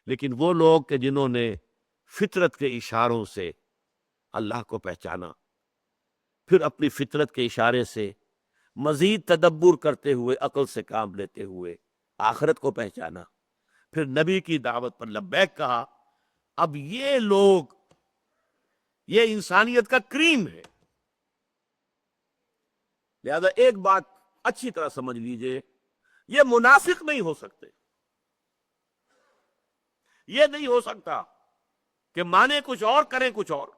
لیکن وہ لوگ کہ جنہوں نے فطرت کے اشاروں سے اللہ کو پہچانا، پھر اپنی فطرت کے اشارے سے مزید تدبر کرتے ہوئے، عقل سے کام لیتے ہوئے آخرت کو پہچانا، پھر نبی کی دعوت پر لبیک کہا، اب یہ لوگ، یہ انسانیت کا کریم ہے۔ لہذا ایک بات اچھی طرح سمجھ لیجئے، یہ منافق نہیں ہو سکتے، یہ نہیں ہو سکتا کہ مانے کچھ اور کریں کچھ اور،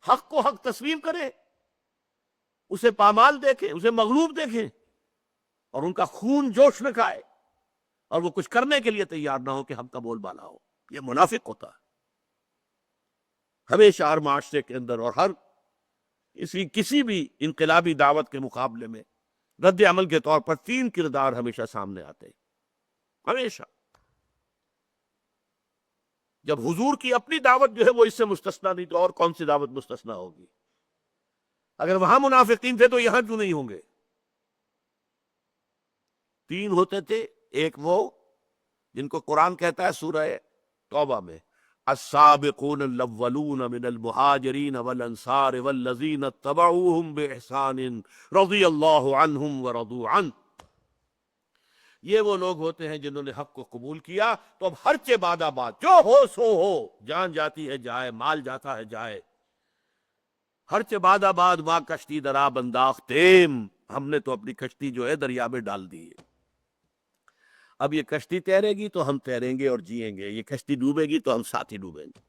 حق کو حق تسلیم کریں، اسے پامال دیکھیں، اسے مغلوب دیکھیں، اور ان کا خون جوش نہ کھائے، اور وہ کچھ کرنے کے لیے تیار نہ ہو کہ ہم کا بول بالا ہو۔ یہ منافق ہوتا ہے۔ ہمیشہ ہر معاشرے کے اندر اور ہر کسی بھی انقلابی دعوت کے مقابلے میں رد عمل کے طور پر تین کردار ہمیشہ سامنے آتے ہیں، ہمیشہ۔ جب حضور کی اپنی دعوت جو ہے وہ اس سے مستثنا نہیں، تو اور کون سی دعوت مستثنا ہوگی؟ اگر وہاں منافقین تھے تو یہاں کیوں نہیں ہوں گے؟ تین ہوتے تھے، ایک وہ جن کو قرآن کہتا ہے سورہ توبہ میں، السابقون الاولون من المہاجرین والانصار والذین اتبعوہم باحسان رضی اللہ عنہم ورضوا عنہ۔ یہ وہ لوگ ہوتے ہیں جنہوں نے حق کو قبول کیا، تو اب ہر چے بعد آباد جو ہو سو ہو، جان جاتی ہے جائے، مال جاتا ہے جائے، ہر چے بعد آباد ماں کشتی درا بنداختیم، ہم نے تو اپنی کشتی جو ہے دریا میں ڈال دی ہے۔ اب یہ کشتی تیرے گی تو ہم تیریں گے اور جیئیں گے، یہ کشتی ڈوبے گی تو ہم ساتھ ہی ڈوبیں گے۔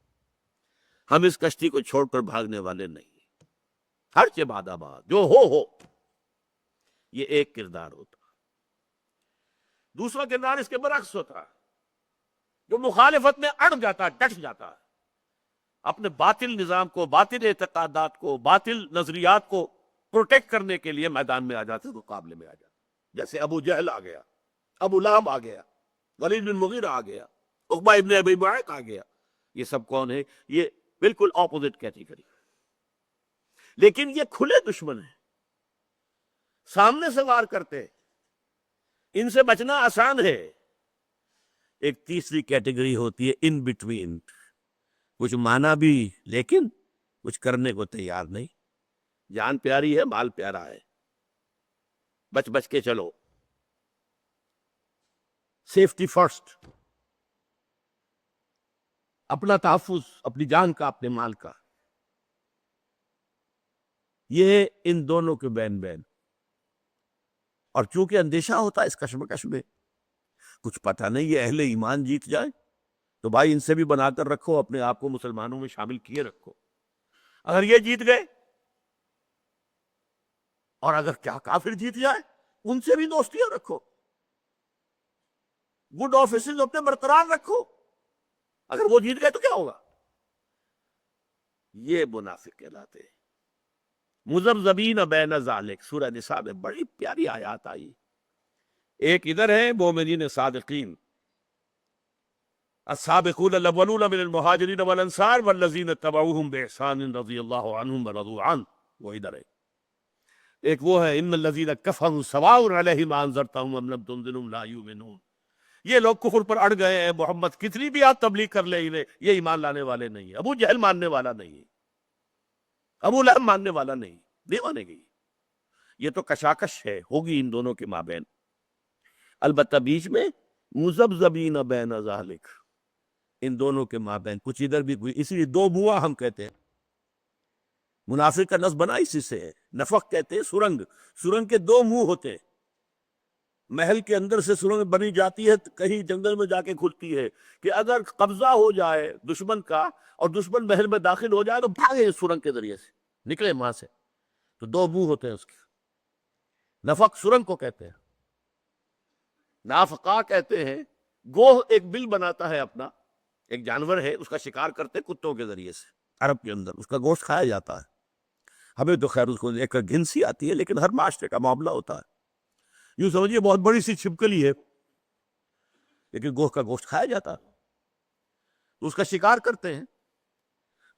ہم اس کشتی کو چھوڑ کر بھاگنے والے نہیں ہیں۔ ہر چے بعد آباد جو ہو، یہ ایک کردار ہوتا۔ دوسرا کردار اس کے برعکس ہوتا ہے، جو مخالفت میں اڑ جاتا ہے، ڈٹ جاتا ہے، اپنے باطل نظام کو، باطل اعتقادات کو، باطل نظریات کو پروٹیکٹ کرنے کے لیے میدان میں آ جاتے، مقابلے میں آ جاتے۔ جیسے ابو جہل آ گیا، ابو لہب آ گیا، ولید بن مغیرہ آ گیا، عقبہ ابن ابی معیط آ گیا۔ یہ سب کون ہے؟ یہ بالکل اپوزٹ کیٹیگری، لیکن یہ کھلے دشمن ہیں، سامنے سے وار کرتے، ان سے بچنا آسان ہے۔ ایک تیسری کیٹیگری ہوتی ہے ان بٹوین، کچھ مانا بھی لیکن کچھ کرنے کو تیار نہیں۔ جان پیاری ہے، مال پیارا ہے، بچ بچ کے چلو، سیفٹی فرسٹ، اپنا تحفظ، اپنی جان کا، اپنے مال کا۔ یہ ان دونوں کے بین بین، اور چونکہ اندیشہ ہوتا ہے اس کشمکش میں، کچھ پتہ نہیں یہ اہل ایمان جیت جائیں تو بھائی ان سے بھی بنا کر رکھو، اپنے آپ کو مسلمانوں میں شامل کیے رکھو۔ اگر یہ جیت گئے، اور اگر کیا کافر جیت جائے، ان سے بھی دوستیاں رکھو، گڈ آفیسز اپنے برقرار رکھو۔ اگر وہ جیت گئے تو کیا ہوگا؟ یہ منافق کہلاتے ہیں۔ مذبذبین بین ذالک، سورہ نساء میں بڑی پیاری آیات آئی۔ ایک ادھر ہے مومنین صادقین، السابقون الاولون من المہاجرین والانصار والذین اتبعوہم باحسان رضی اللہ عنہم ورضوا عنہ، وہ ادھر ہے۔ ایک وہ ہے ان الذین کفروا سواء علیہم انذرتہم ام لم تنذرہم لا یؤمنون۔ یہ لوگ کفر پر اڑ گئے ہیں، محمد کتنی بھی آپ تبلیغ کر لیں انہیں، یہ ایمان لانے والے نہیں ہیں۔ ابو جہل ماننے والا نہیں ہے، ابو لہب ماننے والا نہیں مانے گی۔ یہ تو کشاکش ہے، ہوگی ان دونوں کے مابین، البتہ بیچ میں مذبذبین بین ذالک، ان دونوں کے مابین کچھ ادھر بھی، اسی لیے دو بوا ہم کہتے ہیں۔ منافق کا نصب بنا اسی سے ہے۔ نفق کہتے ہیں سرنگ، سرنگ کے دو منہ ہوتے ہیں۔ محل کے اندر سے سرنگ بنی جاتی ہے، کہیں جنگل میں جا کے کھلتی ہے، کہ اگر قبضہ ہو جائے دشمن کا اور دشمن محل میں داخل ہو جائے تو بھاگے اس سرنگ کے ذریعے سے، نکلے وہاں سے۔ تو دو منہ ہوتے ہیں اس کے۔ نفق سرنگ کو کہتے ہیں۔ نافقہ کہتے ہیں گوہ، ایک بل بناتا ہے اپنا، ایک جانور ہے، اس کا شکار کرتے کتوں کے ذریعے سے، عرب کے اندر اس کا گوشت کھایا جاتا ہے۔ ہمیں تو خیر اس کو ایک گھنسی آتی ہے، لیکن ہر معاشرے کا معاملہ ہوتا ہے۔ یوں سمجھیے بہت بڑی سی چھپکلی ہے، لیکن گوہ کا گوشت کھایا جاتا ہے، تو اس کا شکار کرتے ہیں۔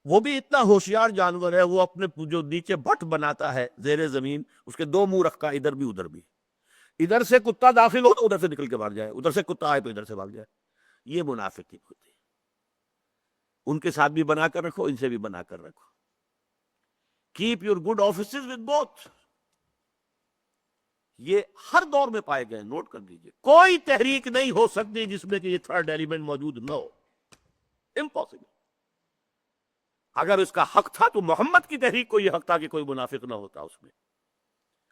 وہ بھی اتنا ہوشیار جانور ہے، وہ اپنے جو نیچے بٹ بناتا ہے زیر زمین، اس کے دو منہ رکھا، ادھر بھی ادھر بھی، ادھر سے کتا داخل ہو تو ادھر سے نکل کے بھاگ جائے، ادھر سے کتا آئے تو ادھر سے بھاگ جائے. یہ منافقین ہوتے ہیں. ان کے ساتھ بھی بنا کر رکھو، ان سے بھی بنا کر رکھو. Keep your good offices with both. یہ ہر دور میں پائے گئے، نوٹ کر لیجئے. کوئی تحریک نہیں ہو سکتی جس میں کہ یہ تھرڈ ایلیمنٹ موجود نہ ہو. امپاسبل. اگر اس کا حق تھا تو محمد کی تحریک کو یہ حق تھا کہ کوئی منافق نہ ہوتا اس میں.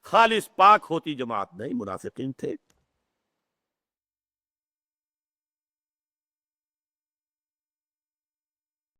خالص پاک ہوتی جماعت نہیں، منافقین تھے.